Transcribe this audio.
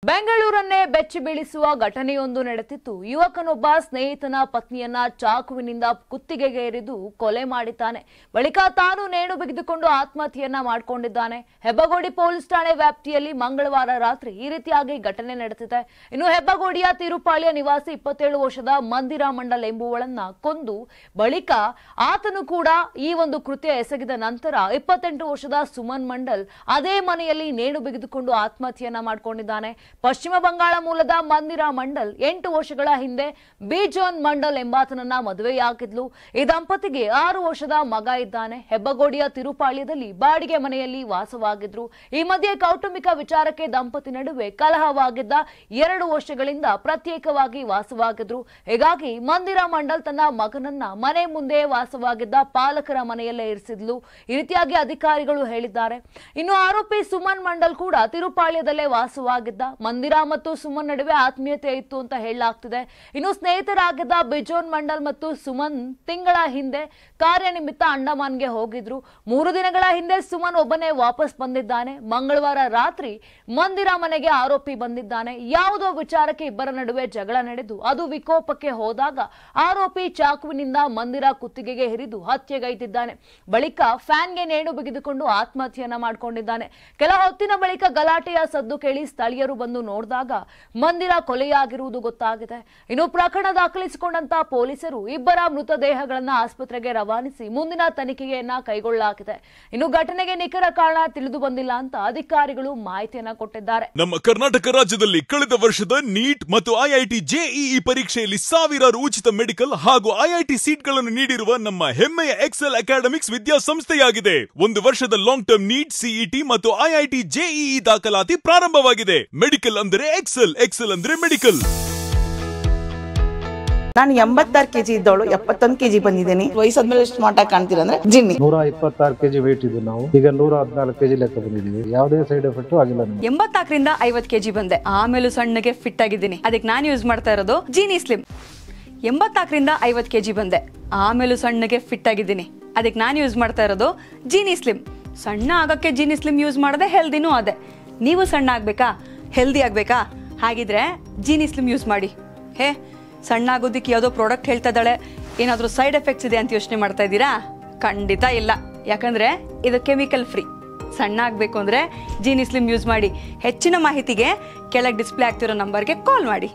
ಬೆಂಗಳೂರನ್ನೇ ಬೆಚ್ಚಿ ಬೀಳಿಸುವ ಘಟನೆಯೊಂದು ನಡೆದಿತ್ತು. ಯುವಕನೊಬ್ಬ ಸ್ನೇಹಿತನ ಪತ್ನಿಯನ್ನ ಚಾಕುವಿನಿಂದ ಕುತ್ತಿಗೆಗೆ ಇರಿದು ಕೊಲೆ ಮಾಡಿದ್ದಾನೆ. ಬಳಿಕ ತಾನು ನೇಣು ಬಿಗಿದುಕೊಂಡು ಆತ್ಮಹತ್ಯೆಯನ್ನ ಮಾಡಿಕೊಂಡಿದ್ದಾನೆ. ಹೆಬ್ಬಗೋಡಿ ಪೊಲೀಸ್ ಠಾಣೆ ವ್ಯಾಪ್ತಿಯಲ್ಲಿ ಮಂಗಳವಾರ ರಾತ್ರಿ ಈ ರೀತಿಯಾಗಿ ಘಟನೆ ನಡೆದಿದೆ. ಇನ್ನು ಹೆಬ್ಬಗೋಡಿಯ ತಿರುಪಾಳ್ಯ ನಿವಾಸಿ 27 ವರ್ಷದ ಮಂದಿರಾ ಮಂಡಲ್ ಎಂಬುವಳನ್ನ ಕೊಂದು ಬಳಿಕ ಆತನು ಕೂಡ ಈ ಒಂದು ಕೃತ್ಯ ಎಸಗಿದ ನಂತರ 28 ವರ್ಷದ ಸುಮನ್ ಮಂಡಲ್ ಅದೇ ಮನೆಯಲ್ಲಿ ನೇಣು ಬಿಗಿದುಕೊಂಡು ಆತ್ಮಹತ್ಯೆಯನ್ನ ಮಾಡಿಕೊಂಡಿದ್ದಾನೆ. ಪಶ್ಚಿಮ ಬಂಗಾಳ ಮೂಲದ ಮಂದಿರಾ ಮಂಡಲ್ 8 ವರ್ಷಗಳ ಹಿಂದೆ ಬಿಜೋನ್ ಮಂಡಲ್ ಎಂಬಾತನನ್ನ ಮದುವೆಯಾಗಿದ್ಲು. ಈ ದಂಪತಿಗೆ 6 ವರ್ಷದ ಮಗ ಇದ್ದಾನೆ. ಹೆಬ್ಬಗೋಡಿಯ ತಿರುಪಾಳ್ಯದಲ್ಲಿ ಬಾಡಿಗೆ ಮನೆಯಲ್ಲಿ ವಾಸವಾಗಿದ್ರು. ಈ ಮಧ್ಯೆ ಕೌಟುಂಬಿಕ ವಿಚಾರಕ್ಕೆ ದಂಪತಿ ನಡುವೆ ಕಲಹವಾಗಿದ್ದ 2 ವರ್ಷಗಳಿಂದ ಪ್ರತ್ಯೇಕವಾಗಿ ವಾಸವಾಗಿದ್ರು. ಹೀಗಾಗಿ ಮಂದಿರಾ ಮಂಡಲ್ ತನ್ನ ಮಗನನ್ನ ಮನೆ ಮುಂದೆ ವಾಸವಾಗಿದ್ದ ಪಾಲಕರ ಮನೆಯಲ್ಲೇ ಇರಿಸಿದ್ಲು. ಈ ರೀತಿಯಾಗಿ ಅಧಿಕಾರಿಗಳು ಹೇಳಿದ್ದಾರೆ. ಇನ್ನು ಆರೋಪಿ ಸುಮನ್ ಮಂಡಲ್ ಕೂಡ ತಿರುಪಾಳ್ಯದಲ್ಲೇ ವಾಸವಾಗಿದ್ದ. ಮಂದಿರಾ ಮತ್ತು ಸುಮನ್ ನಡುವೆ ಆತ್ಮೀಯತೆ ಇತ್ತು ಅಂತ ಹೇಳಲಾಗ್ತಿದೆ. ಇನ್ನು ಸ್ನೇಹಿತರಾಗಿದ್ದ ಬಿಜೋನ್ ಮಂಡಲ್ ಮತ್ತು ಸುಮನ್ ತಿಂಗಳ ಹಿಂದೆ ಕಾರ್ಯನಿಮಿತ್ತ ಅಂಡಮಾನ್ಗೆ ಹೋಗಿದ್ರು. 3 ದಿನಗಳ ಹಿಂದೆ ಸುಮನ್ ಒಬ್ಬನೇ ವಾಪಸ್ ಬಂದಿದ್ದಾನೆ. ಮಂಗಳವಾರ ರಾತ್ರಿ ಮಂದಿರಾ ಮನೆಗೆ ಆರೋಪಿ ಬಂದಿದ್ದಾನೆ. ಯಾವುದೋ ವಿಚಾರಕ್ಕೆ ಇಬ್ಬರ ನಡುವೆ ಜಗಳ ನಡೆದು ಅದು ವಿಕೋಪಕ್ಕೆ ಹೋದಾಗ ಆರೋಪಿ ಚಾಕುವಿನಿಂದ ಮಂದಿರಾ ಕುತ್ತಿಗೆಗೆ ಹಿರಿದು ಹತ್ಯೆಗೈದಿದ್ದಾನೆ. ಬಳಿಕ ಫ್ಯಾನ್ಗೆ ನೇಣು ಬಿಗಿದುಕೊಂಡು ಆತ್ಮಹತ್ಯೆಯನ್ನ ಮಾಡಿಕೊಂಡಿದ್ದಾನೆ. ಕೆಲ ಹೊತ್ತಿನ ಬಳಿಕ ಗಲಾಟೆಯ ಸದ್ದು ಕೇಳಿ ಸ್ಥಳೀಯರು ಬಂದು ನೋಡಿದಾಗ ಮಂದಿರಾ ಕೊಲೆಯಾಗಿರುವುದು ಗೊತ್ತಾಗಿದೆ. ಇನ್ನು ಪ್ರಕರಣ ದಾಖಲಿಸಿಕೊಂಡಂತ ಪೊಲೀಸರು ಇಬ್ಬರ ಮೃತದೇಹಗಳನ್ನ ಆಸ್ಪತ್ರೆಗೆ ರವಾನಿಸಿ ಮುಂದಿನ ತನಿಖೆಯನ್ನ ಕೈಗೊಳ್ಳಲಾಗಿದೆ. ಇನ್ನು ಘಟನೆಗೆ ನಿಖರ ಕಾರಣ ತಿಳಿದು ಬಂದಿಲ್ಲ ಅಂತ ಅಧಿಕಾರಿಗಳು ಮಾಹಿತಿಯನ್ನ ಕೊಟ್ಟಿದ್ದಾರೆ. ನಮ್ಮ ಕರ್ನಾಟಕ ರಾಜ್ಯದಲ್ಲಿ ಕಳೆದ ವರ್ಷದ ನೀಟ್ ಮತ್ತು ಐಐಟಿ ಜೆಇಇ ಪರೀಕ್ಷೆಯಲ್ಲಿ ಸಾವಿರಾರು ಉಚಿತ ಮೆಡಿಕಲ್ ಹಾಗೂ ಐಐಟಿ ಸೀಟ್ಗಳನ್ನು ನೀಡಿರುವ ನಮ್ಮ ಹೆಮ್ಮೆಯ ಎಕ್ಸೆಲ್ ಅಕಾಡೆಮಿಕ್ಸ್ ವಿದ್ಯಾಸಂಸ್ಥೆಯಾಗಿದೆ. 1 ವರ್ಷದ ಲಾಂಗ್ ಟರ್ಮ್ ನೀಟ್, ಸಿಇಟಿ ಮತ್ತು ಐಐಟಿ ಜೆಇಇ ದಾಖಲಾತಿ ಪ್ರಾರಂಭವಾಗಿದೆ. ಮೆಡಿಕಲ್ ಅಂದ್ರೆ ಎಕ್ಸೆಲ್, ಎಕ್ಸೆಲ್ ಅಂದ್ರೆ ಮೆಡಿಕಲ್. ನಾನು 86 kg ಇದ್ದವಳು 71 kg ಬಂದಿದ್ದೀನಿ. ವಯಸ್ಸಾದ್ಮೇಲೆ ಸ್ಮಾರ್ಟ್ ಆಗಿ ಕಾಣ್ತೀರಾ ಅಂದ್ರೆ ಜಿನ್ನಿ. 126 kg ವೇಟ್ ಇದ್ದು ನಾವು ಈಗ 114 kg ಲೆಕ್ಕ ಬಂದಿದ್ದೀವಿ. ಯಾವುದೇ ಸೈಡ್ ಎಫೆಕ್ಟ್ ಆಗಿಲ್ಲ. 84 ರಿಂದ 50 kg ಬಂದೆ. ಆಮೇಲೆ ಸಣ್ಣಗೆ ಫಿಟ್ ಆಗಿದ್ದೀನಿ. ಅದಕ್ಕೆ ನಾನು ಯೂಸ್ ಮಾಡ್ತಾ ಇರೋದು ಜೀನಿ ಸ್ಲಿಮ್. 84 ರಿಂದ 50 kg ಬಂದೆ. ಆಮೇಲೆ ಸಣ್ಣಗೆ ಫಿಟ್ ಆಗಿದ್ದೀನಿ. ಅದಕ್ಕೆ ನಾನು ಯೂಸ್ ಮಾಡ್ತಾ ಇರೋದು ಜೀನಿ ಸ್ಲಿಮ್. ಸಣ್ಣ ಆಗಕ್ಕೆ ಜೀನಿ ಸ್ಲಿಮ್ ಯೂಸ್ ಮಾಡದೆ ಹೆಲ್ದಿನೂ ಅದೇ. ನೀವು ಸಣ್ಣ ಆಗ್ಬೇಕಾ, ಹೆಲ್ದಿ ಆಗ್ಬೇಕಾ? ಹಾಗಿದ್ರೆ ಜೀನಿ ಸ್ಲಿಮ್ ಯೂಸ್ ಮಾಡಿ. ಹೇ, ಸಣ್ಣ ಆಗೋದಕ್ಕೆ ಯಾವುದೋ ಪ್ರಾಡಕ್ಟ್ ಹೇಳ್ತಾ ಇದ್ದಾಳೆ, ಏನಾದರೂ ಸೈಡ್ ಎಫೆಕ್ಟ್ಸ್ ಇದೆ ಅಂತ ಯೋಚನೆ ಮಾಡ್ತಾ ಇದ್ದೀರಾ? ಖಂಡಿತ ಇಲ್ಲ. ಯಾಕಂದ್ರೆ ಇದು ಕೆಮಿಕಲ್ ಫ್ರೀ. ಸಣ್ಣ ಆಗಬೇಕು ಅಂದ್ರೆ ಜೀನಿ ಸ್ಲಿಮ್ ಯೂಸ್ ಮಾಡಿ. ಹೆಚ್ಚಿನ ಮಾಹಿತಿಗೆ ಕೆಳಗೆ ಡಿಸ್ಪ್ಲೇ ಆಗ್ತಿರೋ ನಂಬರ್ಗೆ ಕಾಲ್ ಮಾಡಿ.